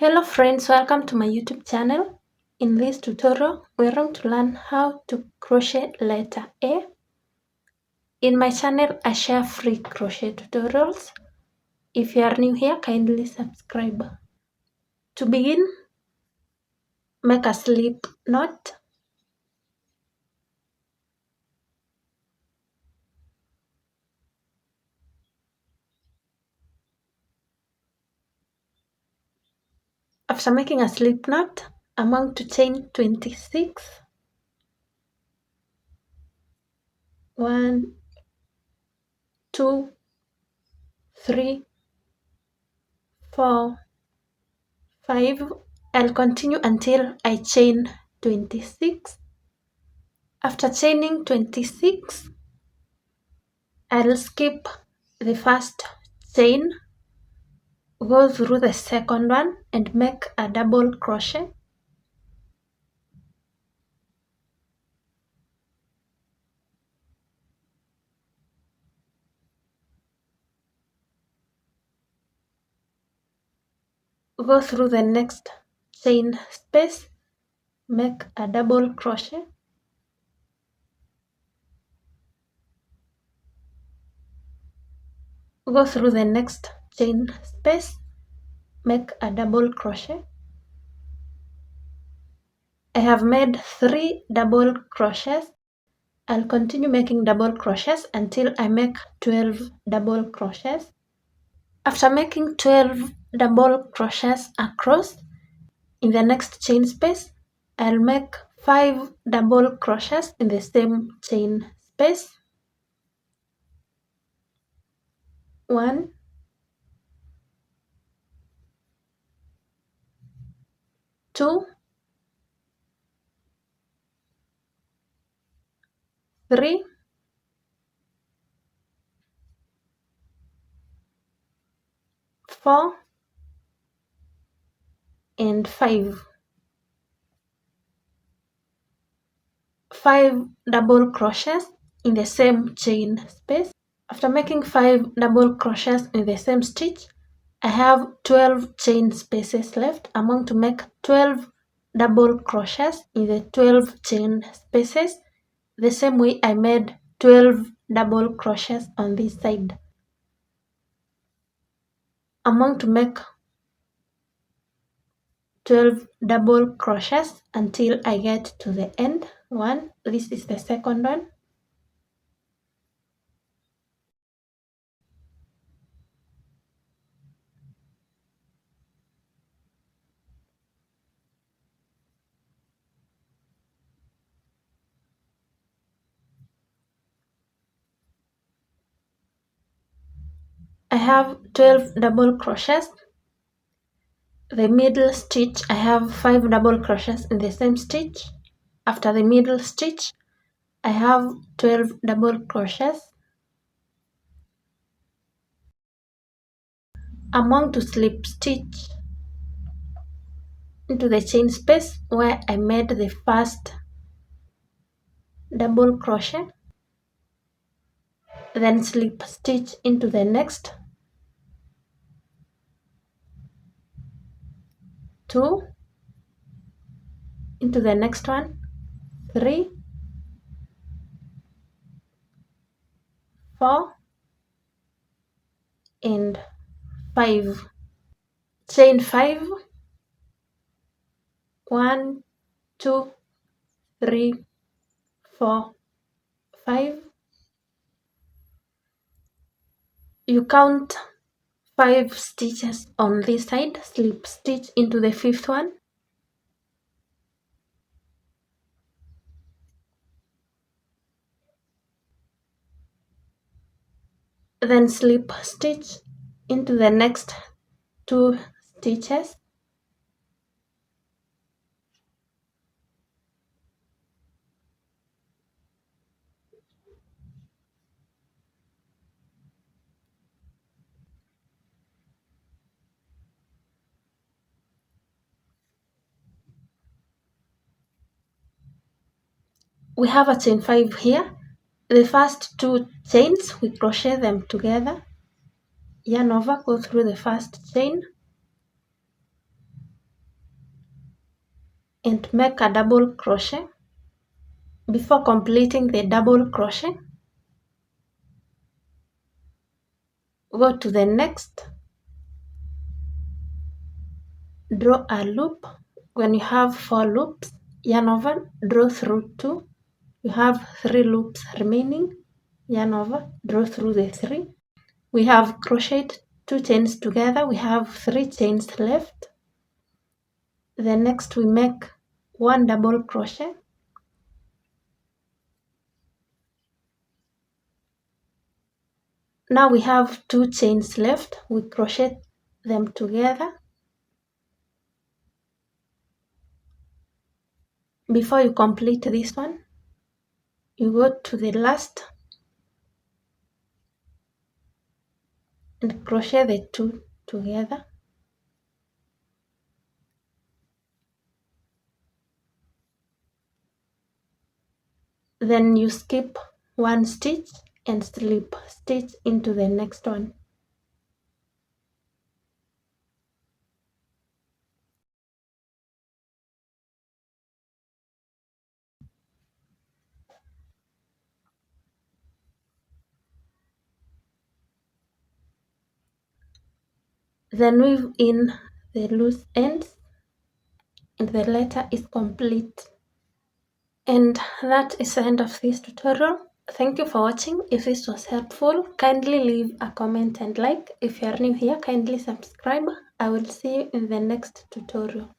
Hello friends, welcome to my YouTube channel. In this tutorial, we're going to learn how to crochet letter A. In my channel, I share free crochet tutorials. If you are new here, kindly subscribe. To begin, make a slip knot. After making a slip knot, I'm going to chain 26. 1, 2, 3, 4, 5. I'll continue until I chain 26. After chaining 26, I'll skip the first chain, go through the second one and make a double crochet. Go through the next chain space, make a double crochet. Go through the next chain space, make a double crochet. I have made 3 double crochets. I'll continue making double crochets until I make 12 double crochets. After making 12 double crochets across, in the next chain space, I'll make 5 double crochets in the same chain space. 1, 2, 3, 4, and 5. 5 double crochets in the same chain space. After making 5 double crochets in the same stitch, I have 12 chain spaces left. I'm going to make 12 double crochets in the 12 chain spaces, the same way I made 12 double crochets on this side. I'm going to make 12 double crochets until I get to the end. 1, this is the second one. I have 12 double crochets. The middle stitch, I have 5 double crochets in the same stitch. After the middle stitch, I have 12 double crochets. I'm going to slip stitch into the chain space where I made the first double crochet, then slip stitch into the next 2, into the next one 3, 4, and 5. Chain 5, 1, 2, 3, 4, 5. You count 5 stitches on this side, slip stitch into the 5th one, then slip stitch into the next 2 stitches. We have a chain 5 here. The first 2 chains, we crochet them together, yarn over, go through the first chain, and make a double crochet. Before completing the double crochet, go to the next, draw a loop. When you have 4 loops, yarn over, draw through 2. You have 3 loops remaining, yarn over, draw through the 3. We have crocheted 2 chains together, we have 3 chains left. The next we make 1 double crochet. Now we have 2 chains left, we crochet them together. Before you complete this one, you go to the last and crochet the 2 together. Then you skip 1 stitch and slip stitch into the next one. Then weave in the loose ends and the letter is complete. And that is the end of this tutorial. Thank you for watching. If this was helpful, kindly leave a comment and like. If you are new here, kindly subscribe. I will see you in the next tutorial.